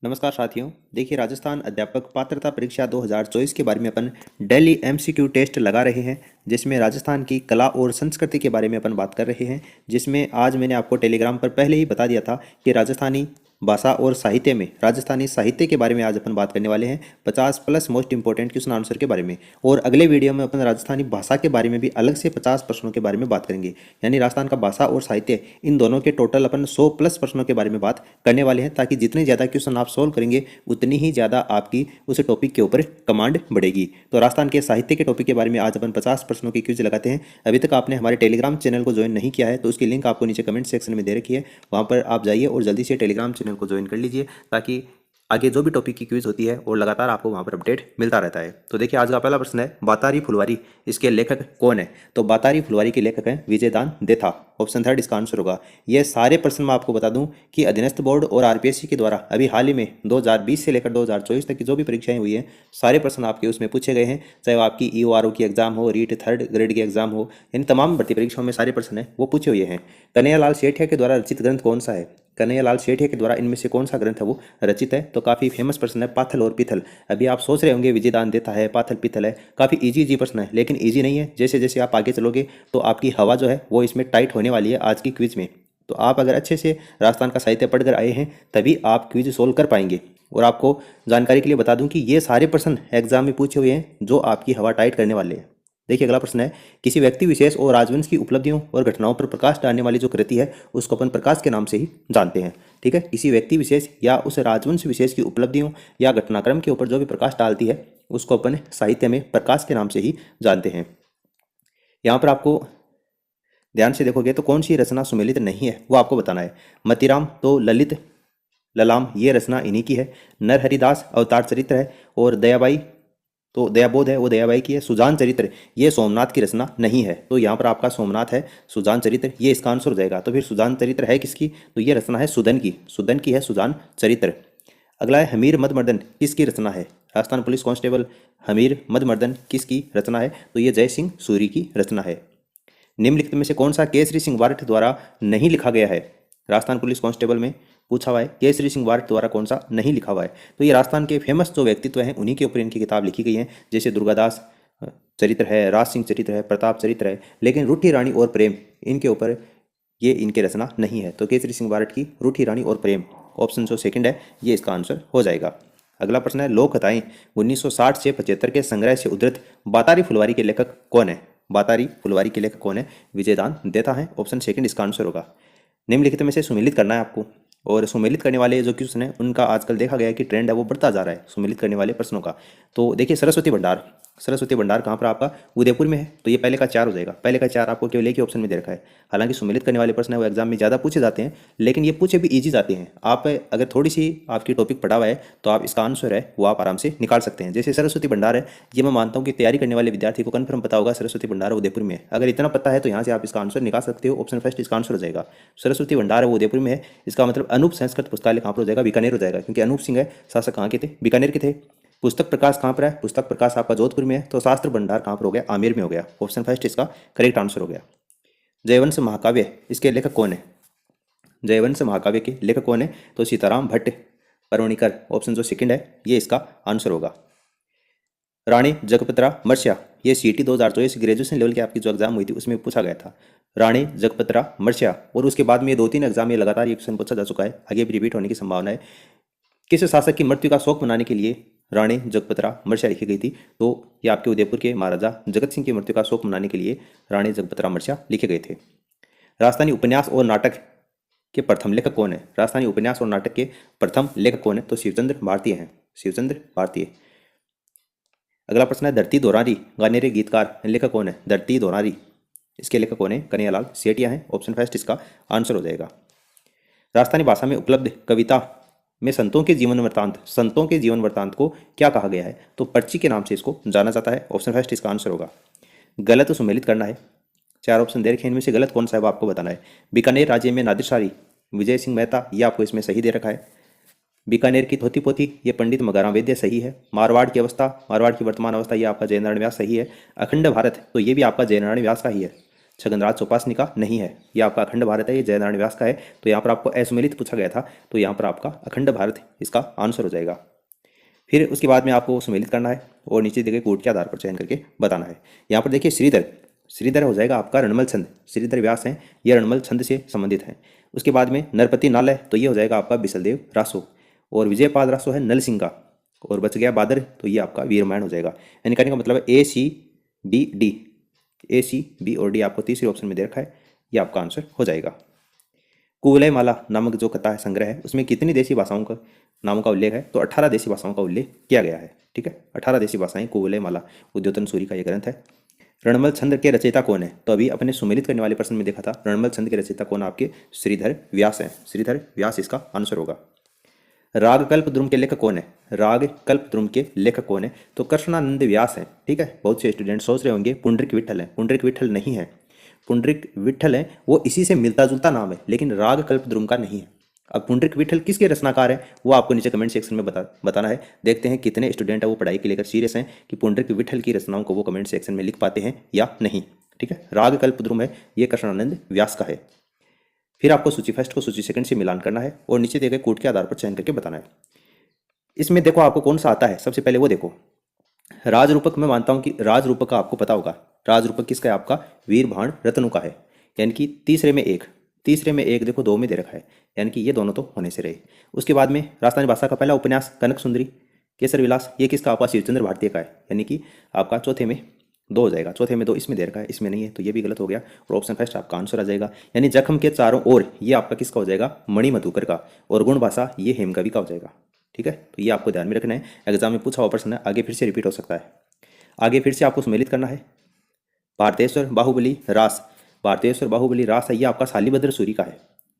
नमस्कार साथियों। देखिए, राजस्थान अध्यापक पात्रता परीक्षा 2024 के बारे में अपन डेली एमसीक्यू टेस्ट लगा रहे हैं, जिसमें राजस्थान की कला और संस्कृति के बारे में अपन बात कर रहे हैं। जिसमें आज मैंने आपको टेलीग्राम पर पहले ही बता दिया था कि राजस्थानी भाषा और साहित्य में राजस्थानी साहित्य के बारे में आज अपन बात करने वाले हैं, 50 plus most important question answer के बारे में। और अगले वीडियो में अपन राजस्थानी भाषा के बारे में भी अलग से 50 प्रश्नों के बारे में बात करेंगे। यानी राजस्थान का भाषा और साहित्य, इन दोनों के टोटल अपन 100 प्लस प्रश्नों के बारे में बात करने वाले हैं, ताकि जितने ज़्यादा क्वेश्चन आप सोल्व करेंगे उतनी ही ज़्यादा आपकी उस टॉपिक के ऊपर कमांड बढ़ेगी। तो राजस्थान के साहित्य के टॉपिक के बारे में आज अपन 50 प्रश्नों की क्विज लगाते हैं। अभी तक आपने हमारे टेलीग्राम चैनल को ज्वाइन नहीं किया है तो उसकी लिंक आपको नीचे कमेंट सेक्शन में दे रखी है, वहाँ पर आप जाइए और जल्दी से टेलीग्राम चैनल को ज्वाइन कर लीजिए, ताकि आगे जो भी टॉपिक की क्विज होती है और लगातार आपको वहाँ पर अपडेट मिलता रहता है। तो देखिए, आज का पहला प्रश्न है, बातारी फुलवारी इसके लेखक कौन है? तो बातारी फुलवारी के लेखक हैं विजयदान देथा। ऑप्शन थर्ड इसका आंसर होगा। ये सारे प्रश्न मैं आपको बता दूं कि अधीनस्थ बोर्ड और आरपीएससी के द्वारा अभी हाल ही में 2020 से लेकर 2024 तक की जो भी परीक्षाएं हुई हैं, सारे प्रश्न आपके उसमें पूछे गए हैं। चाहे वो आपकी ईओआरओ की एग्जाम हो, रीट थर्ड ग्रेड की एग्जाम हो, यानी तमाम भर्ती परीक्षाओं में सारे प्रश्न हैं वो पूछे हुए हैं। कन्हैयालाल सेठिया के द्वारा रचित ग्रंथ कौन सा है? कन्हैयालाल सेठिया के द्वारा इनमें से कौन सा ग्रंथ है वो रचित है? तो काफ़ी फेमस प्रश्न है, पाथल और पिथल। अभी आप सोच रहे होंगे विजयदान देता है, पाथल पिथल है, काफ़ी इजी प्रश्न है, लेकिन इजी नहीं है। जैसे जैसे आप आगे चलोगे तो आपकी हवा जो है वो इसमें टाइट होने वाली है आज की क्विज में। तो आप अगर अच्छे से राजस्थान का साहित्य पढ़कर आए हैं तभी आप क्विज सोल्व कर पाएंगे। और आपको जानकारी के लिए बता दूं कि ये सारे प्रश्न एग्जाम में पूछे हुए हैं जो आपकी हवा टाइट करने वाले हैं। देखिए, अगला प्रश्न है, किसी व्यक्ति विशेष और राजवंश की उपलब्धियों और घटनाओं पर प्रकाश डालने वाली जो कृति है उसको अपन प्रकाश के नाम से ही जानते हैं। ठीक है, किसी व्यक्ति विशेष या उस राजवंश विशेष की उपलब्धियों या घटनाक्रम के ऊपर जो भी प्रकाश डालती है उसको अपन साहित्य में प्रकाश के नाम से ही जानते हैं। यहाँ पर आपको ध्यान से देखोगे तो कौन सी रचना सुमेलित नहीं है वो आपको बताना है। मतीराम तो ललित ललाम ये रचना इन्हीं की है। नरहरिदास अवतार चरित्र है। और दयाबाई तो दयाबोध है वो दयाबाई की है। सुजान चरित्र ये सोमनाथ की रचना नहीं है। तो यहाँ पर आपका सोमनाथ है, सुजान चरित्र ये इसका आंसर हो जाएगा। तो फिर सुजान चरित्र है किसकी? तो ये रचना है सुदन की, सुदन की है सुजान चरित्र। अगला है, हमीर मदमर्दन किसकी रचना है? राजस्थान पुलिस कांस्टेबल हमीर मदमर्दन किसकी रचना है? तो ये जय सिंह सूरी की रचना है। निम्नलिखित में से कौन सा केसरी सिंह वार्ठ द्वारा नहीं लिखा गया है? राजस्थान पुलिस कांस्टेबल में पूछा हुआ है, केसरी सिंह वार्ठ द्वारा कौन सा नहीं लिखा हुआ है? तो ये राजस्थान के फेमस जो व्यक्तित्व हैं उन्हीं के ऊपर इनकी किताब लिखी गई है। जैसे दुर्गादास चरित्र है, राज सिंह चरित्र है, प्रताप चरित्र है, लेकिन रूठी रानी और प्रेम इनके ऊपर ये इनके रचना नहीं है। तो केसरी सिंह वार्ठ की रूठी रानी और प्रेम, ऑप्शन जो सेकंड है ये इसका आंसर हो जाएगा। अगला प्रश्न है, लोक कथाएं 1960 से 75 के संग्रह से उद्धृत बातारी फुलवारी के लेखक कौन है? बातारी फुलवारी के लेखक कौन है? विजयदान देता है, ऑप्शन सेकंड इसका आंसर होगा। निम्नलिखित में से सुमेलित करना है आपको। और सुमेलित करने वाले जो क्वेश्चन है उनका आजकल देखा गया है कि ट्रेंड है वो बढ़ता जा रहा है सुमेलित करने वाले प्रश्नों का। तो देखिए, सरस्वती भंडार, सरस्वती भंडार कहाँ पर आपका? उदयपुर में है। तो ये पहले का 4 हो जाएगा। पहले का 4 आपको केवल एक ही ऑप्शन में दे रखा है। हालांकि सुमेलित करने वाले प्रश्न है वो एग्जाम में ज़्यादा पूछे जाते हैं, लेकिन ये पूछे भी ईजी जाते हैं। आप अगर थोड़ी सी आपकी टॉपिक पढ़ा हुआ है तो आप इसका आंसर है वो आप आराम से निकाल सकते हैं। जैसे सरस्वती भंडार है, ये मैं मानता हूँ कि तैयारी करने वाले विद्यार्थी को कन्फर्म पता होगा सरस्वती भंडार उदयपुर में है। अगर इतना पता है तो यहाँ से आप इसका आंसर निकाल सकते हो। ऑप्शन फर्स्ट इसका आंसर हो जाएगा। सरस्वती भंडार है वो उदयपुर में है। इसका मतलब अनूप संस्कृत पुस्तकालय कहाँ पर हो जाएगा? बीकानेर हो जाएगा, क्योंकि अनूप सिंह है शासक कहाँ के थे? बीकानेर के थे। पुस्तक प्रकाश कहाँ पर है? पुस्तक प्रकाश आपका जोधपुर में है। तो शास्त्र भंडार कहाँ पर हो गया? आमेर में हो गया। ऑप्शन फर्स्ट इसका करेक्ट आंसर हो गया। जयवंश महाकाव्य इसके लेखक कौन है? जयवंश महाकाव्य के लेखक कौन है? तो सीताराम भट्ट परवणिकर, ऑप्शन जो सेकंड है ये इसका आंसर होगा। रानी जगपत्रा मर्सिया ये सीटी 2024 ग्रेजुएशन लेवल की आपकी जो एग्जाम हुई थी उसमें पूछा गया था। रानी जगपत्रा मर्सिया, और उसके बाद में 2-3 एग्जाम में लगातार ये क्वेश्चन पूछा जा चुका है, आगे भी रिपीट होने की संभावना है। किस शासक की मृत्यु का शोक मनाने के लिए रानी जगपत्रा मर्सिया लिखी गई थी? तो ये आपके उदयपुर के महाराजा जगत सिंह की मृत्यु का शोक मनाने के लिए रानी जगपत्रा मर्सिया लिखे गए थे। राजस्थानी उपन्यास और नाटक के प्रथम लेखक कौन है? राजस्थानी उपन्यास और नाटक के प्रथम लेखक कौन है? तो शिवचंद्र भारतीय हैं, शिवचंद्र भारतीय। अगला प्रश्न है, धरती दोरारी गाने रे गीतकार लेखक कौन है? धरती दोरारी इसके लेखक कौन है? कन्हैयालाल सेठिया हैं, ऑप्शन फर्स्ट इसका आंसर हो जाएगा। राजस्थानी भाषा में उपलब्ध कविता में संतों के जीवन वृत्तांत, संतों के जीवन वृत्तांत को क्या कहा गया है? तो पर्ची के नाम से इसको जाना जाता है, ऑप्शन फर्स्ट इसका आंसर होगा। गलत सुमेलित करना है। 4 ऑप्शन दे रखे हैं, इनमें से गलत कौन सा है वो आपको बताना है। बीकानेर राज्य में नादिर शाही विजय सिंह मेहता ये आपको इसमें सही दे रखा है। बीकानेर की धोती पोथी ये पंडित मगाराम वैद्य सही है। मारवाड़ की अवस्था, मारवाड़ की वर्तमान अवस्था ये आपका जयनारायण व्यास सही है। अखंड भारत तो ये भी आपका जयनारायण व्यास का ही है। छगनराज चौपासनी का नहीं है। ये आपका अखंड भारत है, ये जयनारायण व्यास का है। तो यहाँ पर आपको असुमेलित पूछा गया था, तो यहाँ पर आपका अखंड भारत इसका आंसर हो जाएगा। फिर उसके बाद में आपको सुमेलित करना है और नीचे दिए गए कोड के आधार पर चयन करके बताना है। यहाँ पर देखिए श्रीधर, श्रीधर हो जाएगा आपका रणमल छंद। श्रीधर व्यास हैं, ये रणमल छंद से संबंधित है। उसके बाद में नरपति नाल है, तो ये हो जाएगा आपका बिसलदेव रासो। और विजयपाल रासो है नल सिंह का। और बच गया बादर, तो ये आपका वीर रामायण हो जाएगा। यानी कहने का मतलब है ACBD, ACB और D आपको तीसरे ऑप्शन में दे रखा है, ये आपका आंसर हो जाएगा। कुवलय माला नामक जो कथा है, संग्रह है, उसमें कितनी देशी भाषाओं का नामों का उल्लेख है? तो 18 देशी भाषाओं का उल्लेख किया गया है। ठीक है, 18 देशी भाषाएं कुवलय माला उद्योतन सूरी का ये ग्रंथ है। रणमल छंद के रचयिता कौन है? तो अभी अपने सुमेलित करने वाले प्रश्न में देखा था, रणमल छंद के रचयिता कौन? आपके श्रीधर व्यास हैं। श्रीधर व्यास इसका आंसर होगा। राग कल्प द्रुम के लेखक कौन है? राग कल्प द्रुम के लेखक कौन है? तो कृष्णानंद व्यास हैं। ठीक है, बहुत से स्टूडेंट सोच रहे होंगे पुंडरिक विठल है। पुंडरिक विठल नहीं है, पुंडरिक विठल है वो इसी से मिलता जुलता नाम है, लेकिन राग कल्प द्रुम का नहीं है। अब पुंडरिक विठल किसके रचनाकार है वो आपको नीचे कमेंट सेक्शन में बताना है। देखते हैं कितने स्टूडेंट है वो पढ़ाई के लेकर सीरियस हैं कि पुंडरिक विठल की रचनाओं को वो कमेंट सेक्शन में लिख पाते हैं या नहीं। ठीक है, राग कल्प द्रुम है, ये कृष्णानंद व्यास का है। फिर आपको सूची फर्स्ट को सूची सेकंड से मिलान करना है और नीचे दिए गए कोड के आधार पर चयन करके बताना है। इसमें देखो आपको कौन सा आता है, सबसे पहले वो देखो। राज रूपक, मैं मानता हूं कि राज रूपक का आपको पता होगा। राज रूपक किसका है? आपका वीर भाण रत्नु का है। यानी कि तीसरे में एक, तीसरे में एक देखो, दो में दे रखा है, यानी कि ये दोनों तो होने से रहे। उसके बाद में राजस्थानी भाषा का पहला उपन्यास कनक सुंदरी केसर विलास, ये किसका? आपका शिवचंद्र भारतीय का है। यानी कि आपका चौथे में दो हो जाएगा, चौथे में दो, इसमें दे रखा है, इसमें नहीं है, तो ये भी गलत हो गया। और ऑप्शन फर्स्ट आपका आंसर आ जाएगा। यानी जख्म के चारों ओर, ये आपका किसका हो जाएगा? मणि मधुकर का। और गुण भाषा ये हेमकवि का हो जाएगा। ठीक है, तो ये आपको ध्यान में रखना है, एग्जाम में पूछा हुआ प्रश्न है, आगे फिर से रिपीट हो सकता है। आगे फिर से आपको सम्मिलित करना है। भारतेश्वर बाहुबली रास, भारतेश्वर बाहुबली रास है, ये आपका शालीभद्र सूरी का है,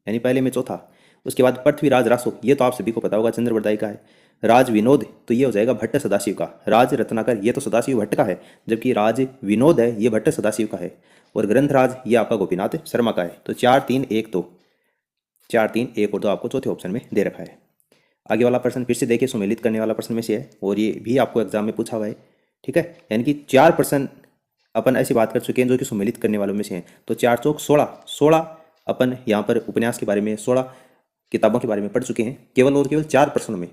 यानी पहले में चौथा। उसके बाद पृथ्वीराज रासो, ये तो आप सभी को पता होगा, चंद्रवरदाई का है। राज विनोद, तो ये हो जाएगा भट्ट सदाशिव का। राज रत्नाकर, ये तो सदाशिव भट्ट का है, जबकि राज विनोद है ये भट्ट सदाशिव का है। और ग्रंथराज ये आपका गोपीनाथ शर्मा का है। तो 4 3 1 2, 4 3 1 और 2 आपको चौथे ऑप्शन में दे रखा है। आगे वाला प्रश्न फिर से देखिए, सुमेलित करने वाला प्रश्न में से है और ये भी आपको एग्जाम में पूछा हुआ है। ठीक है, यानी कि 4 प्रश्न अपन ऐसी बात कर चुके हैं जो कि सुमेलित करने वालों में से हैं। तो 4 चौक 16, 16 अपन यहाँ पर उपन्यास के बारे में, 16 किताबों के बारे में पढ़ चुके हैं, केवल और केवल 4 प्रश्नों में।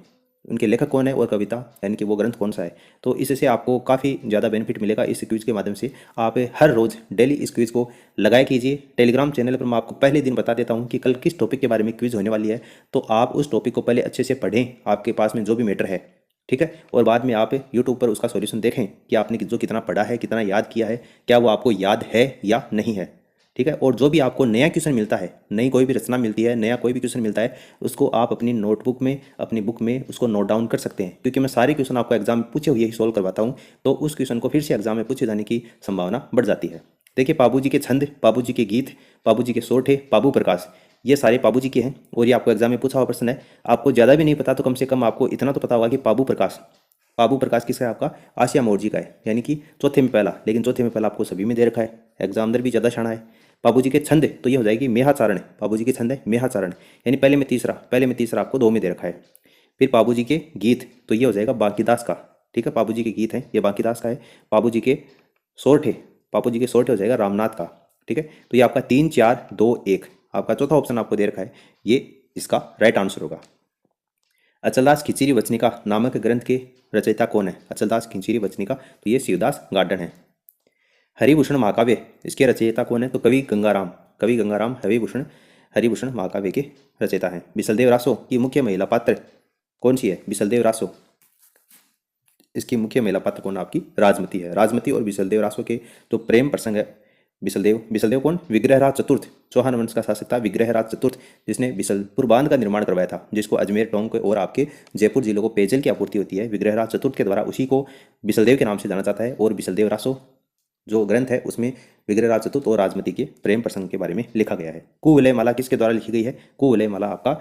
उनके लेखक कौन है और कविता यानी कि वो ग्रंथ कौन सा है। तो इससे आपको काफ़ी ज़्यादा बेनिफिट मिलेगा इस क्विज के माध्यम से। आप हर रोज़ डेली इस क्विज को लगाया कीजिए। टेलीग्राम चैनल पर मैं आपको पहले दिन बता देता हूँ कि कल किस टॉपिक के बारे में क्विज होने वाली है, तो आप उस टॉपिक को पहले अच्छे से पढ़ें, आपके पास में जो भी मैटर है। ठीक है, और बाद में आप यूट्यूब पर उसका सॉल्यूशन देखें कि आपने जो कितना पढ़ा है, कितना याद किया है, क्या वो आपको याद है या नहीं है। ठीक है, और जो भी आपको नया क्वेश्चन मिलता है, नई कोई भी रचना मिलती है, नया कोई भी क्वेश्चन मिलता है, उसको आप अपनी नोटबुक में, अपनी बुक में उसको नोट डाउन कर सकते हैं, क्योंकि मैं सारे क्वेश्चन आपको एग्जाम में पूछे हुए ही सॉल्व करवाता हूँ। तो उस क्वेश्चन को फिर से एग्जाम में पूछे जाने की संभावना बढ़ जाती है। देखिए, पाबू जी के छंद, पाबू जी के गीत, पाबू जी के सोठे, पाबू प्रकाश, ये सारे पाबू जी के हैं और ये आपको एग्जाम में पूछा हुआ प्रश्न है। आपको ज़्यादा भी नहीं पता तो कम से कम आपको इतना तो पता होगा कि पाबू प्रकाश, पाबू प्रकाश किसका है? आपका आसिया मोर जी का है, यानी कि चौथे में पहला। लेकिन चौथे में पहला आपको सभी में दे रखा है, एग्जामिनर भी ज़्यादा शाना है। बाबू जी के छंद, तो ये हो जाएगी मेहाचारण, बाबू जी के छंद है मेहाचारण, यानी पहले में तीसरा, पहले में तीसरा आपको 2 में दे रखा है। फिर बाबू जी के गीत, तो ये हो जाएगा बांकीदास का। ठीक है, बाबू जी के गीत हैं, ये बांकीदास का है। बाबू जी के सोरठे, बाबू जी के सोरठे हो जाएगा रामनाथ का। ठीक है, तो ये आपका 3 4 2 1, आपका चौथा ऑप्शन आपको दे रखा है, ये इसका राइट आंसर होगा। अचलदास खिचरी वचनिका नामक ग्रंथ के रचयिता कौन है? अचलदास खिचरी वचनिका, तो ये शिवदास गार्डन है। हरिभूषण महाकाव्य, इसके रचयिता कौन है? तो कवि गंगाराम, कवि गंगाराम हरिभूषण महाकाव्य के रचयिता हैं। बिसलदेव रासो की मुख्य महिला पात्र कौन सी है? बिसलदेव रासो, इसकी मुख्य महिला पात्र कौन? आपकी राजमती है। राजमती और बिसलदेव रासो के जो प्रेम प्रसंग है, बिसलदेव कौन? विग्रहराज चतुर्थ, चौहान वंश का शासक था विग्रहराज चतुर्थ, जिसने बिसलपुर बांध का निर्माण करवाया था, जिसको अजमेर टोंक और आपके जयपुर जिलों को पेयजल की आपूर्ति होती है विग्रहराज चतुर्थ के द्वारा, उसी को बिसलदेव के नाम से जाना जाता है। और बिसलदेव रासो जो ग्रंथ है उसमें विग्रहराज चतुर्थ और राजमती के प्रेम प्रसंग के बारे में लिखा गया है। कुवलय माला किसके द्वारा लिखी गई है? कुवलय माला आपका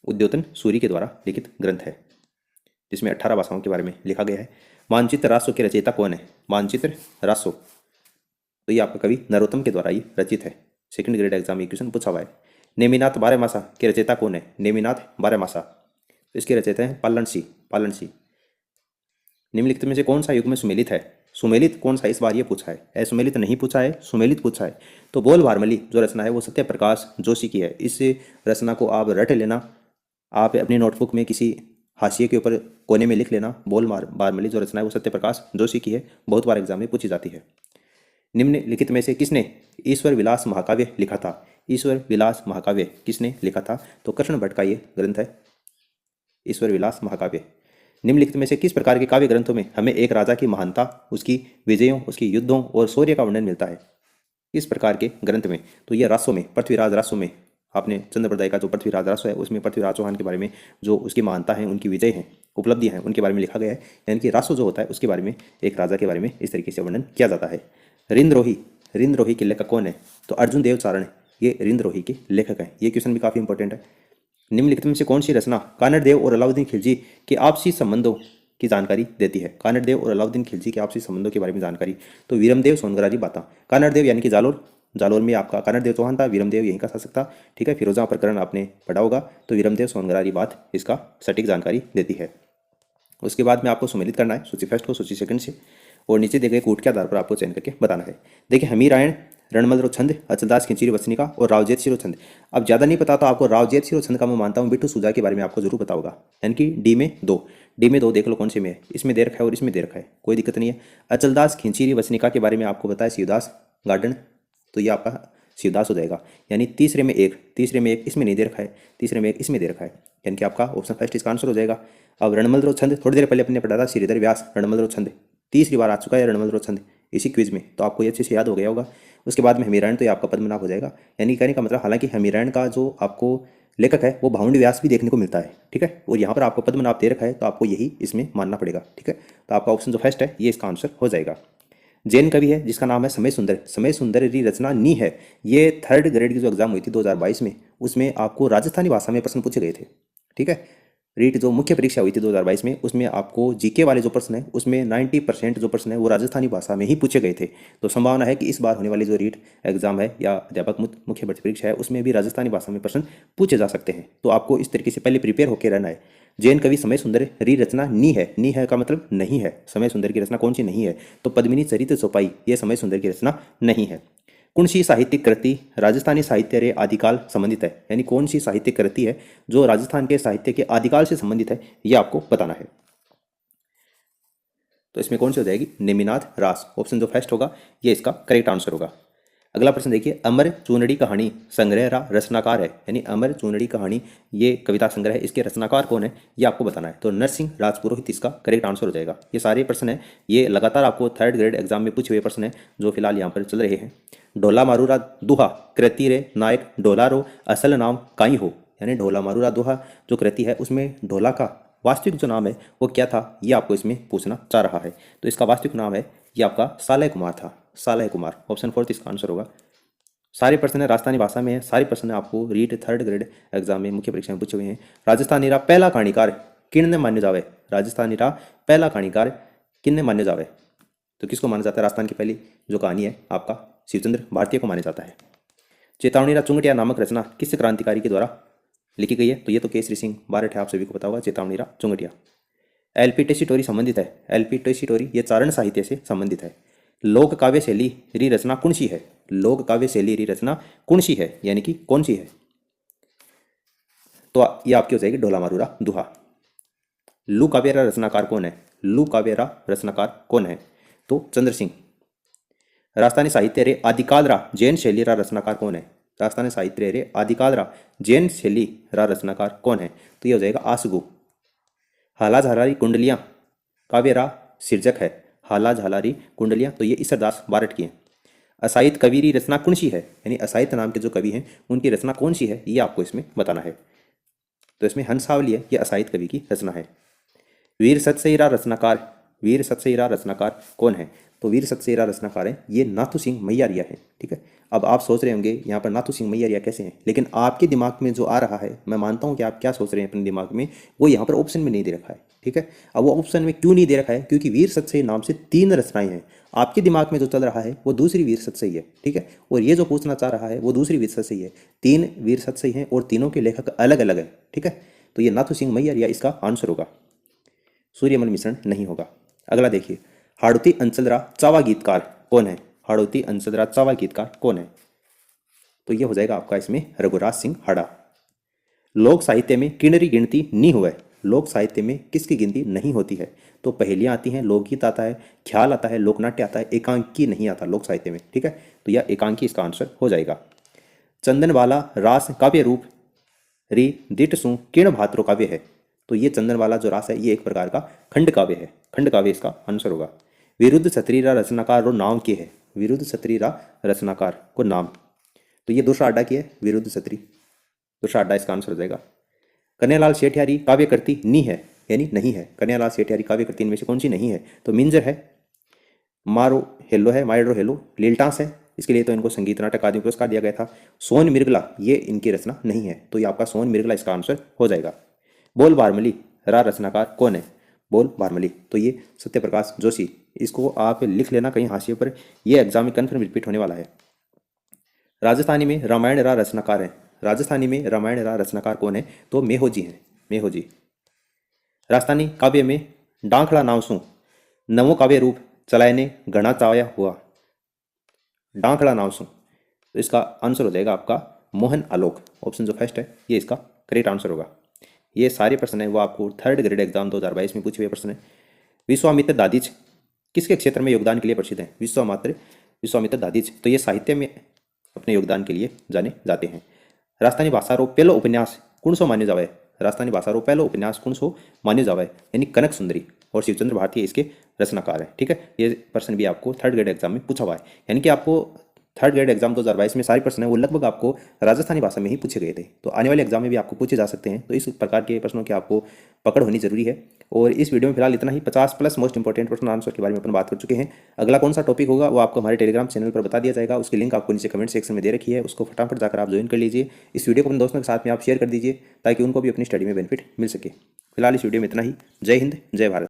उद्योतन सूरी के द्वारा लिखित ग्रंथ है, जिसमें 18 भाषाओं के बारे में लिखा गया है। मानचित्र रासो के रचयिता कौन है? मानचित्र रासो, तो ये आपका कवि नरोत्तम के द्वारा ये रचित है। सेकंड ग्रेड एग्जाम में क्वेश्चन पूछा हुआ है। नेमिनाथ बारहमासा के रचयिता कौन है? नेमिनाथ बारहमासा, तो इसके रचयिता हैं पालन सिंह। निम्नलिखित में से कौन सा युग में सुमेलित है? सुमेलित कौन सा इस बार ये पूछा है, असुमेलित नहीं पूछा है, सुमेलित पूछा है। तो बोल वार्मली जो रचना है वो सत्य प्रकाश जोशी की है। इस रचना को आप रट लेना, आप अपनी नोटबुक में किसी हाशिए के ऊपर कोने में लिख लेना। बोल वार्मली जो रचना है वो सत्य प्रकाश जोशी की है, बहुत बार एग्जाम में पूछी जाती है। निम्नलिखित में से किसने ईश्वर विलास महाकाव्य लिखा था? ईश्वर विलास महाकाव्य किसने लिखा था? तो कृष्ण भट्ट का ये ग्रंथ है, ईश्वर विलास महाकाव्य। निम्नलिखित में से किस प्रकार के काव्य ग्रंथों में हमें एक राजा की महानता, उसकी विजयों, उसकी युद्धों और शौर्य का वर्णन मिलता है? किस प्रकार के ग्रंथ में? तो ये रासों में, पृथ्वीराज रासों में। आपने चंद्रप्रदाय का जो पृथ्वीराज रासो है उसमें पृथ्वीराज चौहान के बारे में जो उसकी महानता है, उनकी विजय हैं, उपलब्धियां हैं, उनके बारे में लिखा गया है। यानी कि रासो जो होता है उसके बारे में, एक राजा के बारे में इस तरीके से वर्णन किया जाता है। रिंद्रोही, रिंद्रोही के लेखक कौन है? तो अर्जुन देव चारण ये रिंद्रोही के लेखक हैं। ये क्वेश्चन भी काफ़ी इंपॉर्टेंट है। निम्नलिखित में से कौन सी रचना कानड़ देव और अलाउद्दीन खिलजी के आपसी संबंधों की जानकारी देती है? कानड़ देव और अलाउद्दीन खिलजी के आपसी संबंधों के बारे में जानकारी। तो वीरमदेव सोनगरारी बाता। कानड़ देव यानी कि जालोर, जालोर में आपका कानड़ देव चौहान था, वीरमदेव यहीं का शासक था। ठीक है, फिरोजा प्रकरण आपने पढ़ा होगा, तो वीरमदेव सोनगरारी बात इसका सटीक जानकारी देती है। उसके बाद में आपको सम्मिलित करना है सूची फर्स्ट को सूची सेकंड से, और नीचे दिए गए कूट के आधार पर आपको चयन करके बताना है। देखिए, हमीरायण, रणमल छंद, अचलदास खिंचीरी वसनिका और रावजेत शिरो छंद। अब ज़्यादा नहीं पता तो आपको रावजेत शिरो छंद का मैं मानता हूँ बिट्टू सुजा के बारे में आपको जरूर पता होगा। यानी कि डी में दो देख लो कौन से में है, इसमें दे रखा है और इसमें दे रखा है, कोई दिक्कत नहीं है। अचलदास खिंचीरी वसनिका के बारे में आपको बताया शिवदास गार्डन, तो ये आपका शिवदास हो जाएगा। यानी तीसरे में एक इसमें नहीं दे रखा है, तीसरे में एक इसमें दे रखा है, यानी कि आपका ऑप्शन फर्स्ट इसका आंसर हो जाएगा। अब रणमल छंद थोड़ी देर पहले अपने पढ़ा था, श्रीधर व्यास रणमल छंद, तीसरी बार आ चुका है रणमल छंद इसी क्विज में, तो आपको ये अच्छे से याद हो गया होगा। उसके बाद में हमीरायण, तो ये आपका पद्मनाभ हो जाएगा। यानी कहने का मतलब, हालांकि हमीरायण का जो आपको लेखक है वो भावुंड व्यास भी देखने को मिलता है। ठीक है, और यहाँ पर आपको पद्मनाभ दे रखा है, तो आपको यही इसमें मानना पड़ेगा। ठीक है, तो आपका ऑप्शन जो फर्स्ट है ये इसका आंसर हो जाएगा। जैन कवि है जिसका नाम है समय सुंदर, समय सुंदर री रचना नी है। ये 3rd ग्रेड की जो एग्जाम हुई थी 2022 में, उसमें आपको राजस्थानी भाषा में प्रश्न पूछे गए थे। ठीक है, रीट जो मुख्य परीक्षा हुई थी 2022 में, उसमें आपको जीके वाले जो प्रश्न है उसमें 90% जो प्रश्न है वो राजस्थानी भाषा में ही पूछे गए थे। तो संभावना है कि इस बार होने वाली जो रीट एग्जाम है या अध्यापक मुख्य भर्ती परीक्षा है उसमें भी राजस्थानी भाषा में प्रश्न पूछे जा सकते हैं। तो आपको इस तरीके से पहले प्रिपेयर होकर रहना है। जैन कवि समय सुंदर री रचना नी है का मतलब नहीं है। समय सुंदर की रचना कौन सी नहीं है? तो पद्मिनी चरित्र चौपाई ये समय सुंदर की रचना नहीं है। कौन सी साहित्यिक कृति राजस्थानी साहित्य रे आदिकाल संबंधित है? यानी कौन सी साहित्यिक कृति है जो राजस्थान के साहित्य के आदिकाल से संबंधित है, यह आपको बताना है। तो इसमें कौन सी हो जाएगी? नेमिनाथ रास, ऑप्शन जो फर्स्ट होगा ये इसका करेक्ट आंसर होगा। अगला प्रश्न देखिए, अमर चूनड़ी कहानी संग्रह का रचनाकार है, यानी अमर चूनड़ी कहानी ये कविता संग्रह है, इसके रचनाकार कौन है ये आपको बताना है। तो नरसिंह राजपुरोहित इसका करेक्ट आंसर हो जाएगा। ये सारे प्रश्न है, ये लगातार आपको 3rd ग्रेड एग्जाम में पूछे हुए प्रश्न है जो फिलहाल यहाँ पर चल रहे हैं। ढोला मारूरा दुहा कृति रे नायक ढोला रो असल नाम काई हो, यानी ढोला मारूरा दुहा जो कृति है उसमें ढोला का वास्तविक जो नाम है वो क्या था, ये आपको इसमें पूछना चाह रहा है। तो इसका वास्तविक नाम है ये आपका सालय कुमार था, सालय कुमार, ऑप्शन 4 इसका आंसर होगा। सारे प्रश्न राजस्थानी भाषा में है, सारे प्रश्न आपको रीट 3rd ग्रेड एग्जाम में मुख्य परीक्षा में पूछे हुए हैं। राजस्थानी रा पहला कहानीकार किन्ने मान्य जावे, राजस्थानी रा पहला कहानीकार किन्ने मान्य जावे, तो किसको माना जाता है? राजस्थान की पहली जो कहानी है आपका शिवचंद्र भारतीय को माना जाता है। चेतावनी रा चुंगटिया नामक रचना किस क्रांतिकारी के द्वारा लिखी गई है? तो ये तो केसरी सिंह बारठ है, आप सभी को पता होगा। चेतावनी रा चुंगटिया। एलपी टेसीटोरी संबंधित है, एलपी टेसीटोरी ये चारण साहित्य से संबंधित है। लोक काव्य शैली री रचना कौन सी है? लोक काव्य शैली री रचना कौन सी है, यानी कि कौन सी है? तो ये आपकी हो जाएगी ढोला मारूरा दुहा। लू काव्यरा रचनाकार कौन है? लू काव्यरा रचनाकार कौन है? तो चंद्र सिंह। राजस्थानी साहित्य रे आदिकाल रा जैन शैली रा रचनाकार कौन है? राजस्थानी साहित्य रे आदिकाल रा जैन शैली रा रचनाकार कौन है? तो ये हो जाएगा आसगु। हाला झालारी कुंडलियां काव्यरा शीर्षक है, हाला झालारी कुंडलियां, तो ये ईसरदास बारठ की है। असाहित कवि रचना कौन सी है, यानी असाहित नाम के जो कवि हैं उनकी रचना कौन सी है ये आपको इसमें बताना है। तो इसमें हंसावली है, ये असाहित कवि की रचना है। वीर सतसईरा रचनाकार, वीर सतसईरा रचनाकार कौन है? तो वीर सतसईरा रचनाकार है ये नाथू सिंह मैयारिया है। ठीक है, अब आप सोच रहे होंगे यहाँ पर नाथू सिंह मैयारिया कैसे हैं, लेकिन आपके दिमाग में जो आ रहा है, मैं मानता हूँ कि आप क्या सोच रहे हैं अपने दिमाग में, वो यहाँ पर ऑप्शन में नहीं दे रखा है। ठीक है, अब वो ऑप्शन में क्यों नहीं दे रखा है? क्योंकि वीर सतसई नाम से 3 रचनाएं हैं। आपके दिमाग में जो चल रहा है वो दूसरी वीर सतसई है। ठीक है, और ये जो पूछना चाह रहा है वो दूसरी वीर सतसई है। 3 वीर सतसई हैं और तीनों के लेखक अलग अलग है। ठीक है, तो ये नाथू सिंह मैयारिया इसका आंसर होगा, सूर्यमल मिश्रण नहीं होगा। अगला देखिए, हाड़ौती अंसलरा चावा गीतकार कौन है? हाड़ौती अंसलरा चावा गीतकार कौन है? तो ये हो जाएगा आपका इसमें रघुराज सिंह हाड़ा। लोक साहित्य में किन्नरी गिनती नहीं हुआ है। लोक साहित्य में किसकी गिनती नहीं होती है? तो पहेलियाँ आती हैं, लोकगीत आता है, ख्याल आता है, लोकनाट्य आता है, एकांकी नहीं आता लोक साहित्य में। ठीक है, तो यह एकांकी इसका आंसर हो जाएगा। चंदनवाला रास काव्य रूप री दिट सु किण भात्रो काव्य है। तो ये चंदनवाला जो रास है ये एक प्रकार का खंड काव्य है। खंड काव्य इसका आंसर होगा। विरुद्ध क्षत्रिय रचनाकार रो नाम के है? विरुद्ध क्षत्रिय रचनाकार को नाम, तो ये दूसरा अड्डा की है विरुद्ध क्षत्रिय, दूसरा अड्डा इसका आंसर हो जाएगा। कन्हैयालाल सेठियारी काव्य करती नहीं है, यानी नहीं है। कन्हैयालाल सेठियारी काव्य करती इनमें से कौन सी नहीं है? तो मिंजर है, मारो हेलो है, माइड्रो हेलो, लीलटास है, इसके लिए तो इनको संगीत नाटक अकादमी पुरस्कार दिया गया था। सोन मिर्गला ये इनकी रचना नहीं है, तो ये आपका सोन मिर्गला इसका आंसर हो जाएगा। बोल बारमली रा रचनाकार कौन है? बोल बारमली, तो ये सत्यप्रकाश जोशी। इसको आप लिख लेना कहीं हाशिए पर, ये एग्जाम में कन्फर्म रिपीट होने वाला है। राजस्थानी में रामायण रा रचनाकार है। राजस्थानी में रामायण रा रचनाकार कौन है? तो मेहोजी हैं, मेहोजी। राजस्थानी काव्य में डांखड़ा नाव सु नवो काव्य रूप चलायने घना चाया हुआ। डांखड़ा नाव सु, तो इसका आंसर हो जाएगा आपका मोहन आलोक। ऑप्शन जो फर्स्ट है ये इसका करेक्ट आंसर होगा। ये सारे प्रश्न है वो आपको थर्ड ग्रेड एग्जाम 2022 में पूछे हुए प्रश्न है। विश्वामित्र दादीज किसके क्षेत्र में योगदान के लिए प्रसिद्ध हैं? विश्वामित्र दादीज, तो ये साहित्य में अपने योगदान के लिए जाने जाते हैं। राजस्थानी भाषा रो पहलो उपन्यास कौन सो मान्यो जावे? राजस्थानी भाषा रो पहलो उपन्यास कौन सो मान्यो जावे? यानी कनक सुंदरी, और शिवचंद्र भारती इसके रचनाकार है। ठीक है, ये प्रश्न भी आपको थर्ड ग्रेड एग्जाम में पूछा हुआ है। यानी कि आपको थर्ड ग्रेड एग्जाम 2022 में सारे प्रश्न है वो लगभग आपको राजस्थानी भाषा में ही पूछे गए थे, तो आने वाले एग्जाम में भी आपको पूछे जा सकते हैं। तो इस प्रकार के प्रश्नों की आपको पकड़ होनी जरूरी है। और इस वीडियो में फिलहाल इतना ही। 50+ मोस्ट इंपॉर्टेंट प्रश्न आंसर के बारे में अपन बात कर चुके हैं। अगला कौन सा टॉपिक होगा वो आपको हमारे टेलीग्राम चैनल पर बता दिया जाएगा। उसकी लिंक आपको नीचे कमेंट सेक्शन में दे रखी है, उसको फटाफट जाकर आप ज्वाइन कर लीजिए। इस वीडियो को अपने दोस्तों के साथ में आप शेयर कर दीजिए ताकि उनको भी अपनी स्टडी में बेनिफिट मिल सके। फिलहाल इस वीडियो में इतना ही। जय हिंद, जय भारत।